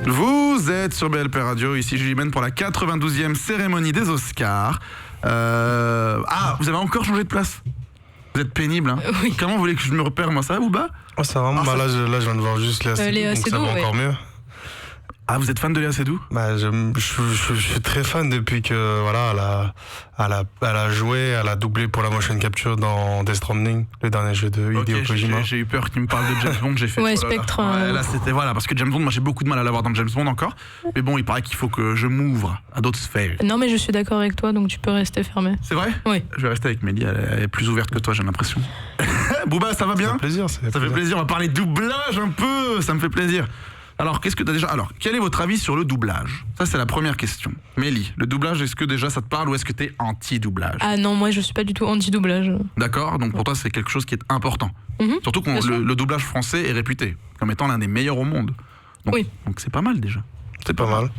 Vous êtes sur BLP Radio, ici Julie Ben pour la 92e cérémonie des Oscars. Vous avez encore changé de place? Vous êtes pénible, hein? Oui. Comment vous voulez que je me repère, moi? Ça va, Bouba? Oh, ça va, là, je viens de voir juste Léa Seydoux, donc ça va encore mieux. Ah, vous êtes fan de Léa Seydoux? Je suis très fan depuis que voilà, elle a joué, elle a doublé pour la motion capture dans Death Stranding, le dernier jeu de Hideo Kojima. J'ai eu peur qu'il me parle de James Bond, j'ai fait. Ouais, Spectre. Là, c'était voilà, parce que James Bond, moi j'ai beaucoup de mal à l'avoir dans James Bond encore. Mais bon, il paraît qu'il faut que je m'ouvre à d'autres sphères. Non, mais je suis d'accord avec toi, donc tu peux rester fermé. C'est vrai? Oui. Je vais rester avec Mélie, elle est plus ouverte que toi, j'ai l'impression. Bouba, ça va bien? Ça fait plaisir, on va parler doublage un peu, ça me fait plaisir. Alors, qu'est-ce que t'as déjà... Alors, quel est votre avis sur le doublage? Ça, c'est la première question. Mélie, le doublage, est-ce que déjà ça te parle ou est-ce que t'es anti-doublage? Ah non, moi je suis pas du tout anti-doublage. D'accord, donc pour toi, c'est quelque chose qui est important. Surtout que le doublage français est réputé comme étant l'un des meilleurs au monde. Donc, oui. Donc c'est pas mal déjà. C'est pas mal.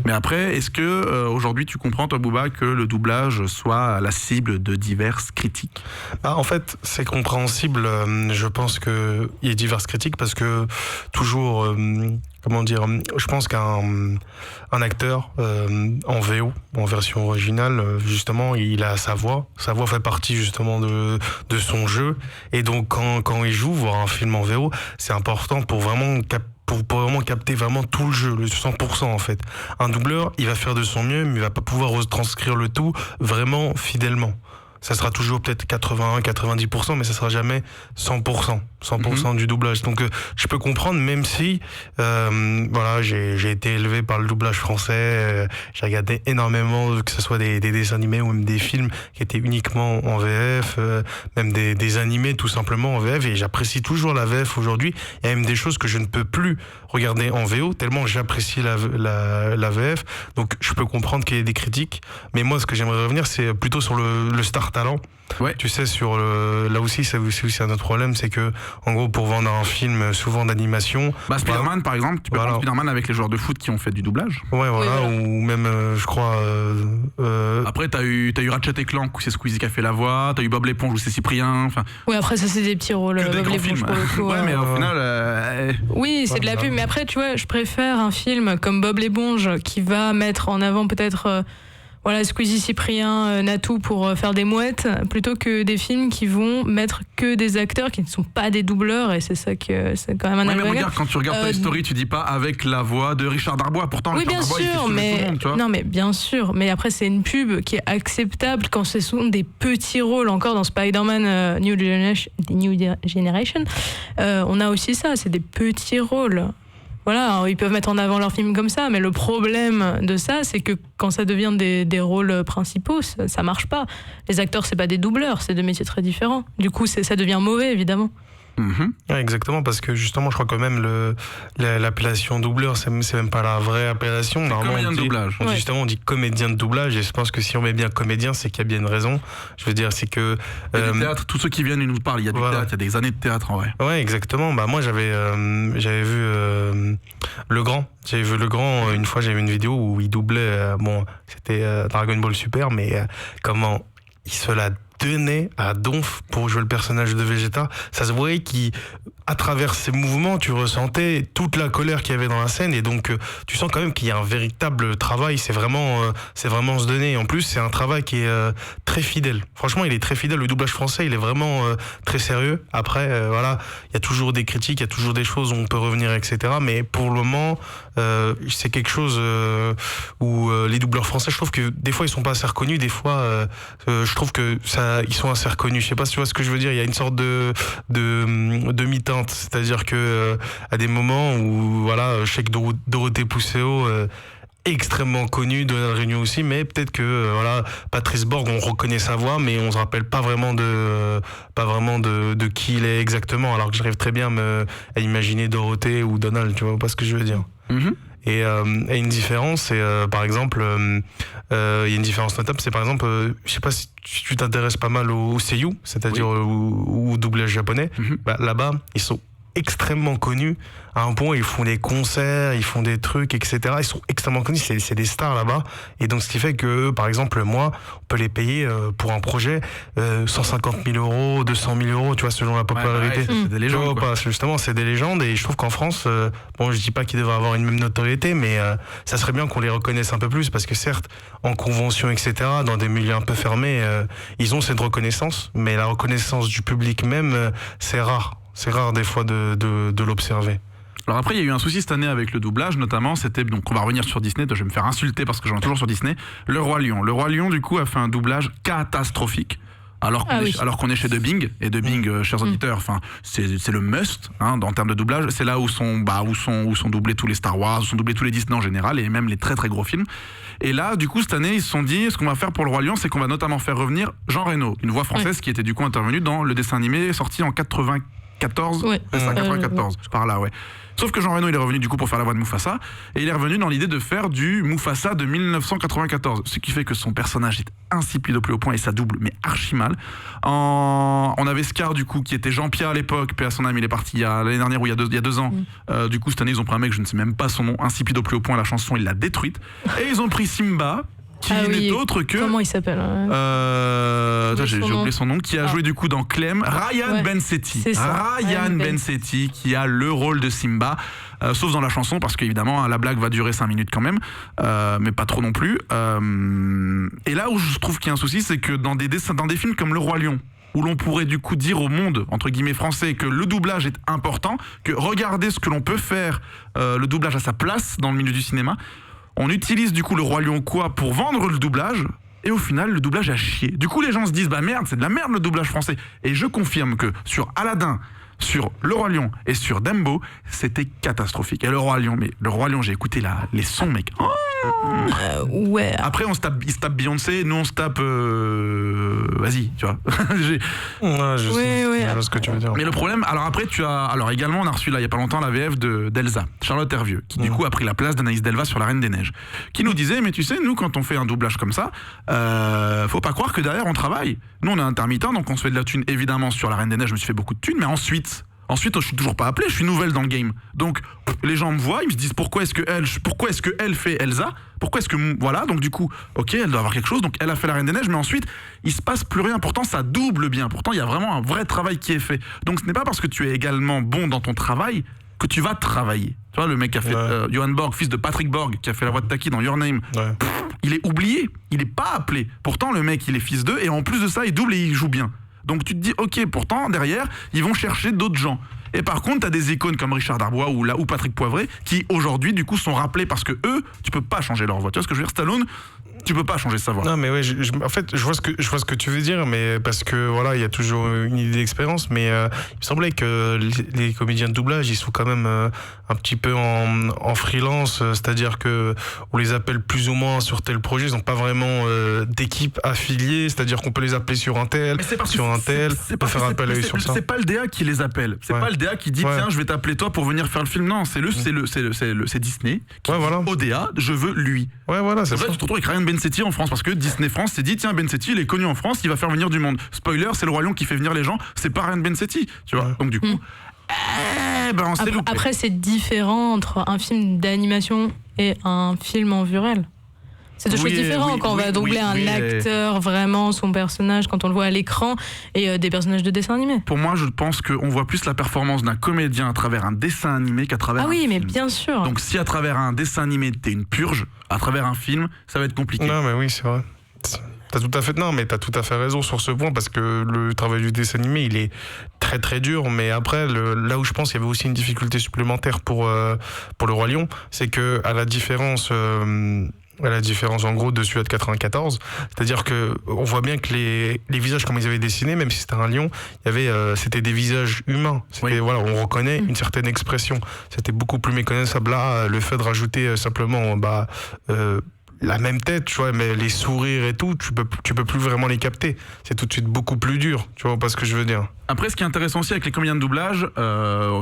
Mais après, est-ce que aujourd'hui tu comprends, toi Bouba, que le doublage soit la cible de diverses critiques? En fait, c'est compréhensible. Je pense qu'il y a diverses critiques parce que toujours, je pense qu'un acteur en VO, en version originale, justement, il a sa voix. Sa voix fait partie justement de son jeu. Et donc quand il joue, voir un film en VO, c'est important pour vraiment capter vraiment tout le jeu, le 100% en fait. Un doubleur, il va faire de son mieux, mais il va pas pouvoir retranscrire le tout vraiment fidèlement. Ça sera toujours peut-être 80-90%, mais ça sera jamais 100% du doublage. Donc je peux comprendre, même si j'ai été élevé par le doublage français, j'ai regardé énormément, que ce soit des dessins animés ou même des films qui étaient uniquement en VF, même des animés tout simplement en VF, et j'apprécie toujours la VF aujourd'hui. Il y a même des choses que je ne peux plus regarder en VO, tellement j'apprécie la VF. Donc je peux comprendre qu'il y ait des critiques, mais moi ce que j'aimerais revenir, c'est plutôt sur le star talent. Ouais. Tu sais, là aussi, c'est aussi un autre problème, c'est que, en gros, pour vendre un film souvent d'animation. Spider-Man, par exemple, tu peux prendre Spider-Man avec les joueurs de foot qui ont fait du doublage. Ouais, voilà, ou même, je crois. Après, t'as eu Ratchet et Clank où c'est Squeezie qui a fait la voix, t'as eu Bob l'éponge où c'est Cyprien. Oui, après, ça, c'est des petits rôles. Que des grands films. Ouais, mais au final. Oui, c'est de la pub, mais après, tu vois, je préfère un film comme Bob l'éponge qui va mettre en avant peut-être. Squeezie, Cyprien, Natou pour faire des mouettes, plutôt que des films qui vont mettre que des acteurs qui ne sont pas des doubleurs, et c'est ça que c'est quand même un mais regarde, quand tu regardes Toy Story, tu dis pas avec la voix de Richard Darbois, pourtant. Oui, bien sûr, mais non, mais bien sûr, mais après c'est une pub qui est acceptable quand ce sont des petits rôles. Encore dans Spider-Man New Generation, on a aussi ça, c'est des petits rôles. Voilà, ils peuvent mettre en avant leur film comme ça, mais le problème de ça, c'est que quand ça devient des rôles principaux, ça marche pas. Les acteurs, c'est pas des doubleurs, c'est deux métiers très différents. Du coup, ça devient mauvais, évidemment. Ouais, exactement, parce que justement, je crois que même l'appellation doubleur, c'est même pas la vraie appellation. Comédien de doublage. Justement, on dit comédien de doublage, et je pense que si on met bien comédien, c'est qu'il y a bien une raison. Je veux dire, c'est que. Il y a du théâtre, tous ceux qui viennent, ils nous parlent. Il y a du théâtre, il y a des années de théâtre en vrai. Ouais, exactement. Moi, j'avais vu Le Grand. J'avais vu Le Grand, une fois, j'avais vu une vidéo où il doublait, c'était Dragon Ball Super, mais comment il se la tenait à donf pour jouer le personnage de Vegeta. Ça se voyait qu'à travers ses mouvements, tu ressentais toute la colère qu'il y avait dans la scène, et donc tu sens quand même qu'il y a un véritable travail. C'est vraiment se donner. En plus, c'est un travail qui est très fidèle. Franchement, il est très fidèle. Le doublage français, il est vraiment très sérieux. Après, il y a toujours des critiques, il y a toujours des choses où on peut revenir, etc. Mais pour le moment, c'est quelque chose où les doubleurs français, je trouve que des fois, ils sont pas assez reconnus. Des fois, je trouve que ils sont assez reconnus. Je sais pas si tu vois ce que je veux dire. Il y a une sorte de demi-teinte, c'est-à-dire que à des moments où je sais que Dorothée Pousseau extrêmement connu, Donald Réunion aussi, mais peut-être que Patrice Borg, on reconnaît sa voix, mais on se rappelle pas vraiment de qui il est exactement, alors que j'arrive très bien à imaginer Dorothée ou Donald, tu vois pas ce que je veux dire. Et une différence, c'est par exemple, il y a une différence notable, c'est par exemple, je sais pas si tu t'intéresses pas mal au seiyuu, c'est-à-dire au doublage japonais. Là-bas, ils sont extrêmement connus, à un point où ils font des concerts, ils font des trucs, etc. Ils sont extrêmement connus, c'est des stars là-bas. Et donc, ce qui fait que, par exemple, moi, on peut les payer pour un projet 150 000 euros, 200 000 euros, tu vois, selon la popularité. C'est des légendes. Justement, c'est des légendes. Et je trouve qu'en France, bon, je dis pas qu'ils devraient avoir une même notoriété, mais ça serait bien qu'on les reconnaisse un peu plus, parce que certes, en convention, etc., dans des milieux un peu fermés, ils ont cette reconnaissance, mais la reconnaissance du public même, c'est rare. C'est rare des fois de l'observer. Alors après, il y a eu un souci cette année avec le doublage, notamment, c'était, donc on va revenir sur Disney, je vais me faire insulter parce que j'en ai toujours sur Disney, Le Roi Lion. Le Roi Lion, du coup, a fait un doublage catastrophique. Alors qu'on est chez Dubbing, et Dubbing, chers auditeurs, enfin, c'est le must, hein, en termes de doublage. C'est là où sont doublés tous les Star Wars, où sont doublés tous les Disney en général, et même les très très gros films. Et là, du coup, cette année, ils se sont dit, ce qu'on va faire pour Le Roi Lion, c'est qu'on va notamment faire revenir Jean Reno, une voix française qui était du coup intervenue dans le dessin animé sorti en 94, c'est ça, 94, par là, ouais. Sauf que Jean Reno, il est revenu du coup pour faire la voix de Mufasa, et il est revenu dans l'idée de faire du Mufasa de 1994, ce qui fait que son personnage est insipide au plus haut point et ça double mais archi mal. On avait Scar du coup qui était Jean-Pierre à l'époque, paix à son âme, il est parti l'année dernière ou il y a 2 ans. Du coup cette année ils ont pris un mec, je ne sais même pas son nom, insipide au plus haut point, la chanson il l'a détruite, et ils ont pris Simba qui n'est autre que... Comment il s'appelle j'ai oublié son nom, qui a joué du coup dans Clem, Ryan Bensetti. Ryan Bensetti qui a le rôle de Simba, sauf dans la chanson, parce qu'évidemment la blague va durer 5 minutes quand même, mais pas trop non plus. Et là où je trouve qu'il y a un souci, c'est que dans des films comme Le Roi Lion, où l'on pourrait du coup dire au monde, entre guillemets français, que le doublage est important, que regardez ce que l'on peut faire, le doublage à sa place dans le milieu du cinéma, on utilise du coup Le Roi Lion pour vendre le doublage, et au final le doublage a chié. Du coup les gens se disent bah merde, c'est de la merde le doublage français. Et je confirme que sur Aladdin, sur Le Roi Lion et sur Dumbo, c'était catastrophique. Et Le Roi Lion, j'ai écouté les sons, mec. Ouais. Après ils se tapent Beyoncé, nous on se tape vas-y, tu vois. Je sais ce que tu veux dire. Mais le problème, alors après également on a reçu là il y a pas longtemps la VF d'Elsa, Charlotte Hervieux, qui du coup a pris la place d'Anaïs Delva sur La Reine des Neiges, qui nous disait mais tu sais, nous quand on fait un doublage comme ça, faut pas croire que derrière on travaille. Nous on est intermittent, donc on se fait de la thune évidemment sur La Reine des Neiges, je me suis fait beaucoup de thunes, mais ensuite je suis toujours pas appelé, je suis nouvelle dans le game. Donc les gens me voient, ils me disent pourquoi est-ce que elle fait Elsa, pourquoi est-ce que voilà, donc du coup ok, elle doit avoir quelque chose, donc elle a fait La Reine des Neiges, mais ensuite il se passe plus rien, pourtant ça double bien, pourtant il y a vraiment un vrai travail qui est fait. Donc ce n'est pas parce que tu es également bon dans ton travail que tu vas travailler. Tu vois, le mec qui a fait Johan Borg, fils de Patrick Borg, qui a fait la voix de Taki dans Your Name, il est oublié, il est pas appelé. Pourtant le mec il est fils d'eux, et en plus de ça il double et il joue bien. Donc tu te dis ok, pourtant derrière ils vont chercher d'autres gens. Et par contre t'as des icônes comme Richard Darbois ou Patrick Poivret qui aujourd'hui du coup sont rappelés, parce que eux tu peux pas changer leur voix. Tu vois ce que je veux dire, Stallone, tu peux pas changer sa voix. Non mais ouais, en fait je vois ce que tu veux dire, mais parce que voilà, il y a toujours une idée d'expérience, mais il me semblait que les comédiens de doublage ils sont quand même un petit peu en freelance, c'est-à-dire que on les appelle plus ou moins sur tel projet, ils n'ont pas vraiment d'équipe affiliée, c'est-à-dire qu'on peut les appeler sur un tel, on peut faire appel à eux sur ça. C'est pas le DA qui les appelle, c'est pas le DA qui dit tiens je vais t'appeler toi pour venir faire le film, non, c'est Disney qui dit au DA je veux lui. Ouais voilà, c'est ça. Tu te retrouves avec Ryan Bensetti en France, parce que Disney France s'est dit tiens Bensetti il est connu en France, il va faire venir du monde. Spoiler, c'est Le Roi Lion qui fait venir les gens, c'est pas Ryan Bensetti, tu vois. Donc du coup on s'est loupé. Après c'est différent entre un film d'animation et un film en vue réelle. C'est deux choses différentes quand on va doubler un acteur, vraiment son personnage, quand on le voit à l'écran, et des personnages de dessin animé. Pour moi, je pense qu'on voit plus la performance d'un comédien à travers un dessin animé qu'à travers un film. Mais bien sûr. Donc si à travers un dessin animé t'es une purge, à travers un film, ça va être compliqué. Non mais oui, c'est vrai. T'as tout à fait raison sur ce point, parce que le travail du dessin animé il est très très dur, mais après là où je pense qu'il y avait aussi une difficulté supplémentaire pour Le Roi Lion, c'est que à la différence en gros de celui de 94, c'est-à-dire que on voit bien que les visages comme ils avaient dessiné, même si c'était un lion, c'était des visages humains. Voilà, on reconnaît une certaine expression. C'était beaucoup plus méconnaissable. Là, le fait de rajouter simplement la même tête, tu vois, mais les sourires et tout, tu peux plus vraiment les capter. C'est tout de suite beaucoup plus dur, tu vois pas ce que je veux dire. Après, ce qui est intéressant aussi avec les comédiens de doublage,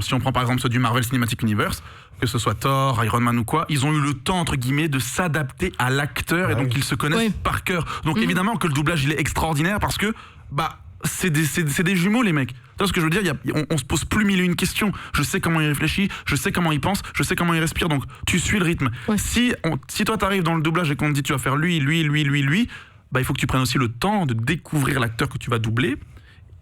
si on prend par exemple ceux du Marvel Cinematic Universe, que ce soit Thor, Iron Man ou quoi, ils ont eu le temps, entre guillemets, de s'adapter à l'acteur, et donc ils se connaissent par cœur. Donc évidemment que le doublage il est extraordinaire, parce que c'est des jumeaux, les mecs. Tu vois ce que je veux dire? On se pose plus 1001 questions. Je sais comment il réfléchit, je sais comment il pense, je sais comment il respire, donc tu suis le rythme. Ouais. Si toi t'arrives dans le doublage et qu'on te dit tu vas faire lui, bah il faut que tu prennes aussi le temps de découvrir l'acteur que tu vas doubler.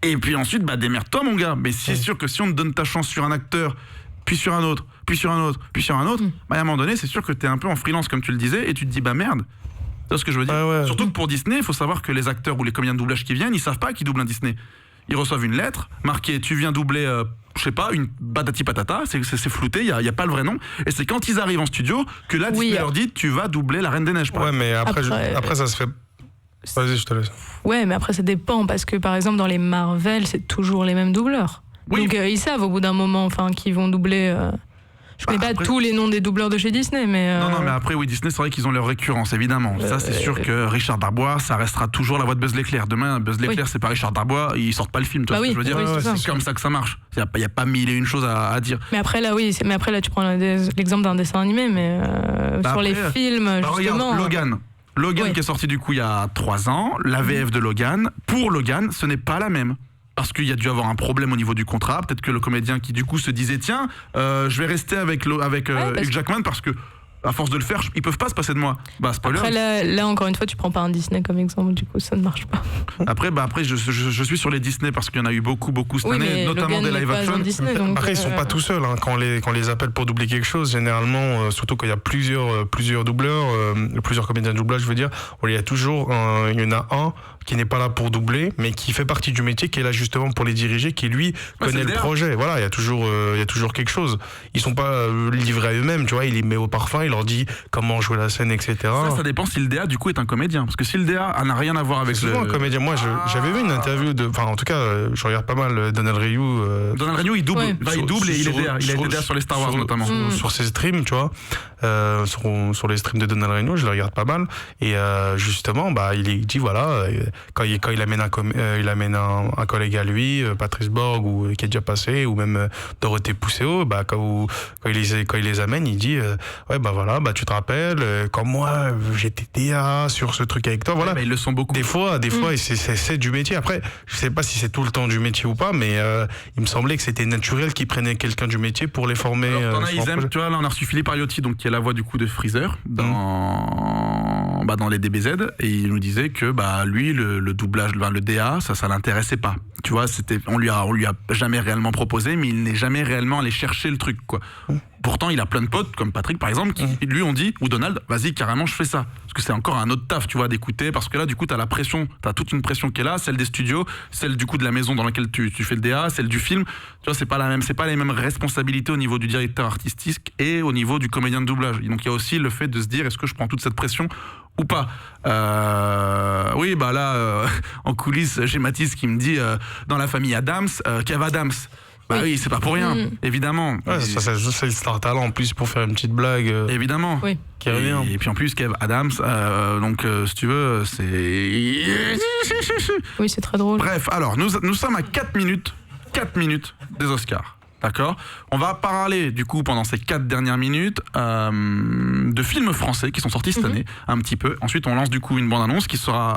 Et puis ensuite, bah démerde-toi mon gars. Mais c'est sûr que si on te donne ta chance sur un acteur, puis sur un autre, puis sur un autre, puis sur un autre, bah à un moment donné, c'est sûr que t'es un peu en freelance comme tu le disais, et tu te dis bah merde. C'est ce que je veux dire. Ouais. Surtout que pour Disney, il faut savoir que les acteurs ou les comédiens de doublage qui viennent, ils savent pas qu'ils doublent un Disney. Ils reçoivent une lettre marquée tu viens doubler, je sais pas, une patati patata, c'est flouté, il y a pas le vrai nom. Et c'est quand ils arrivent en studio que là Disney leur dit tu vas doubler la Reine des Neiges. Ouais, mais après ça se fait. Vas-y, je te laisse. Ouais, mais après ça dépend parce que par exemple dans les Marvel, c'est toujours les mêmes doubleurs. Oui. Donc ils savent au bout d'un moment, qu'ils vont doubler. Je connais pas tous les noms des doubleurs de chez Disney, mais... Non, mais après, oui, Disney, c'est vrai qu'ils ont leur récurrence, évidemment. Ça, c'est sûr que Richard Darbois, ça restera toujours la voix de Buzz l'éclair. Demain, Buzz l'éclair, c'est pas Richard Darbois, ils sortent pas le film, tu vois ce que je veux dire. C'est comme ça que ça marche. Il y a pas 1001 choses à dire. Mais après, là, tu prends l'exemple d'un dessin animé, mais sur les films, justement... Regarde, Logan qui est sorti, du coup, il y a 3 ans, la VF de Logan, pour Logan, ce n'est pas la même. Parce qu'il y a dû avoir un problème au niveau du contrat. Peut-être que le comédien qui du coup se disait tiens, je vais rester avec Hugh Jackman parce que à force de le faire, ils peuvent pas se passer de moi. Bah spoiler. Après là encore une fois, tu prends pas un Disney comme exemple, du coup ça ne marche pas. Après je suis sur les Disney parce qu'il y en a eu beaucoup cette année, notamment des live action. Disney, après ils sont pas tout seuls quand on les appelle pour doubler quelque chose. Généralement, surtout quand il y a plusieurs doubleurs, plusieurs comédiens de doublage, je veux dire, il y en a un qui n'est pas là pour doubler, mais qui fait partie du métier, qui est là justement pour les diriger, qui lui connaît le projet. Voilà, il y a toujours quelque chose. Ils sont pas livrés à eux-mêmes, tu vois. Il les met au parfum, il leur dit comment jouer la scène, etc. Ça dépend si le DA du coup est un comédien, parce que si le DA n'a rien à voir avec un comédien. Moi, j'avais vu une interview en tout cas, je regarde pas mal Donald Ryu. Donald Ryu, il double, il double et il est DA. Il a été DA sur les Star Wars notamment. Sur ses streams, tu vois, sur les streams de Donald Ryu, je le regarde pas mal. Et justement, il dit voilà. Quand il amène un collègue à lui, Patrice Borg, ou qui est déjà passé, ou même Dorothée Pousseau, quand il les amène, il dit tu te rappelles quand moi j'étais DA sur ce truc avec toi, voilà. Ils le sont beaucoup. Des fois, et c'est du métier. Après, je sais pas si c'est tout le temps du métier ou pas, mais il me semblait que c'était naturel qu'ils prenaient quelqu'un du métier pour les former. Alors, tu vois, là on a reçu Philippe Ariotti, donc qui est la voix du coup de Freezer dans les DBZ, et il nous disait que lui le doublage, le DA, ça l'intéressait pas. Tu vois, on lui a jamais réellement proposé, mais il n'est jamais réellement allé chercher le truc, quoi. Pourtant, il a plein de potes, comme Patrick par exemple, qui lui ont dit, ou Donald, vas-y, carrément, je fais ça. Parce que c'est encore un autre taf, tu vois, d'écouter, parce que là, du coup, t'as toute une pression qui est là, celle des studios, celle du coup de la maison dans laquelle tu fais le DA, celle du film. Tu vois, c'est pas les mêmes responsabilités au niveau du directeur artistique et au niveau du comédien de doublage. Et donc, il y a aussi le fait de se dire, est-ce que je prends toute cette pression ou pas? En coulisses, j'ai Mathis qui me dit, dans la famille Adams, Kev Adams. Oui, c'est pas pour rien, évidemment. Ouais, ça c'est le Star Talent en plus pour faire une petite blague. Évidemment. Oui. Qui revient. Et puis en plus, Kev Adams, si tu veux, c'est. Oui, c'est très drôle. Bref, alors, nous sommes à 4 minutes des Oscars. D'accord. On va parler du coup pendant ces 4 dernières minutes de films français qui sont sortis cette année, un petit peu. Ensuite, on lance du coup une bande-annonce qui sera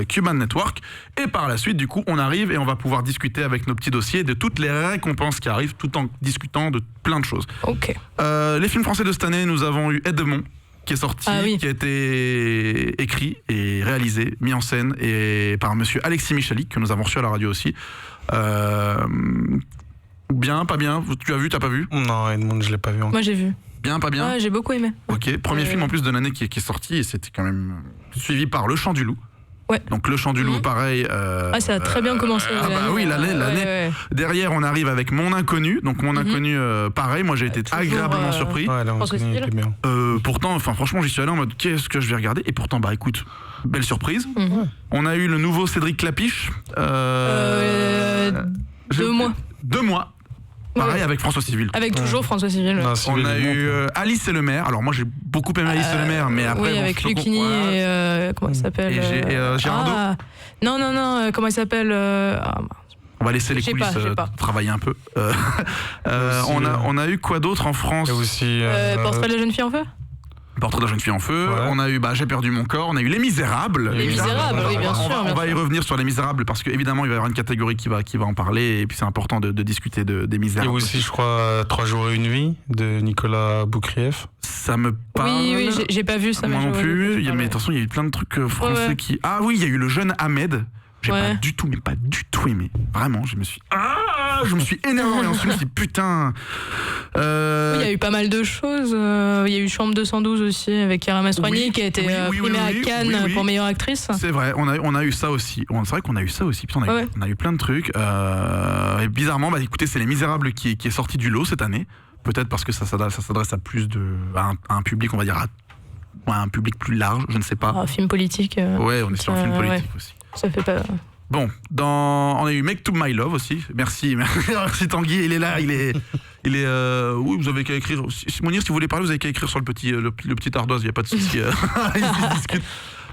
Cuban Network. Et par la suite, du coup, on arrive et on va pouvoir discuter avec nos petits dossiers de toutes les récompenses qui arrivent, tout en discutant de plein de choses. Ok. Les films français de cette année, nous avons eu Edmond, qui est sorti, qui a été écrit et réalisé, mis en scène et par monsieur Alexis Michalik, que nous avons reçu à la radio aussi. Bien, pas bien? Tu as vu, t'as pas vu? Non, Edmond, je l'ai pas vu encore. Moi, j'ai vu. Bien, pas bien? Ouais, j'ai beaucoup aimé. Ok, premier film en plus de l'année qui est sorti, et c'était quand même suivi par Le Chant du Loup. Ouais. Donc Le Chant du Loup, pareil. Ça a très bien commencé. L'année. Ouais. Derrière, on arrive avec Mon Inconnu. Donc Mon Inconnu, pareil, moi j'ai été agréablement surpris. Ouais, là, bien. Pourtant, franchement, j'y suis allé en mode qu'est-ce que je vais regarder? Et pourtant, écoute, belle surprise. On a eu le nouveau Cédric Clapiche. 2 mois. 2 mois. Pareil avec François Civil. Avec toujours François Civil. Non, on a eu Alice et le maire. Alors moi j'ai beaucoup aimé Alice et le maire, mais après... Oui, avec Lucchini et... comment il s'appelle et Girardot. Non, comment il s'appelle On va laisser les coulisses travailler un peu. On a eu quoi d'autre en France? aussi Portrait de la jeune fille en feu. Portrait de la jeune fille en feu. Ouais. On a eu J'ai perdu mon corps. On a eu Les Misérables. Les Misérables, oui, bien sûr. On va y revenir sur Les Misérables parce qu'évidemment, il va y avoir une catégorie qui va en parler. Et puis, c'est important de discuter des Misérables. Il y a aussi, je crois, 3 jours et une vie de Nicolas Boukrieff. Ça me parle. Oui, j'ai pas vu ça. Moi mais non je plus. vois. Mais attention, il y a eu plein de trucs français qui. Ah oui, il y a eu le jeune Ahmed. J'ai pas du tout aimé. Vraiment, je me suis énervé. Ensuite, je me suis dit, putain. Oui, il y a eu pas mal de choses. Il y a eu Chambre 212 aussi avec Chiara Mastroianni qui a été primée à Cannes pour meilleure actrice. C'est vrai, on a eu ça aussi. C'est vrai qu'on a eu ça aussi. Putain, on a eu plein de trucs. Et bizarrement, écoutez, c'est Les Misérables qui est sorti du lot cette année. Peut-être parce que ça s'adresse à plus à un public, on va dire, à un public plus large, je ne sais pas. Un film politique. Ouais, on est sur un film politique aussi. Ça fait pas. Bon, on a eu Make to My Love aussi. Merci Tanguy. Il est là, il est. Oui, vous avez qu'à écrire. Mounir, si vous voulez parler, vous avez qu'à écrire sur le petit ardoise. Il n'y a pas de souci. Ils discutent.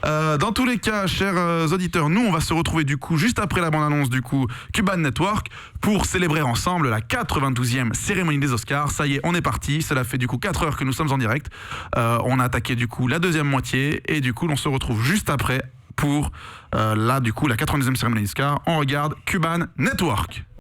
Dans tous les cas, chers auditeurs, nous on va se retrouver du coup juste après la bande-annonce du coup Cuban Network pour célébrer ensemble la 92e cérémonie des Oscars. Ça y est, on est parti. Cela fait du coup 4 heures que nous sommes en direct. On a attaqué du coup la deuxième moitié et du coup on se retrouve juste après pour la 92e cérémonie des Oscars. On regarde Cuban Network.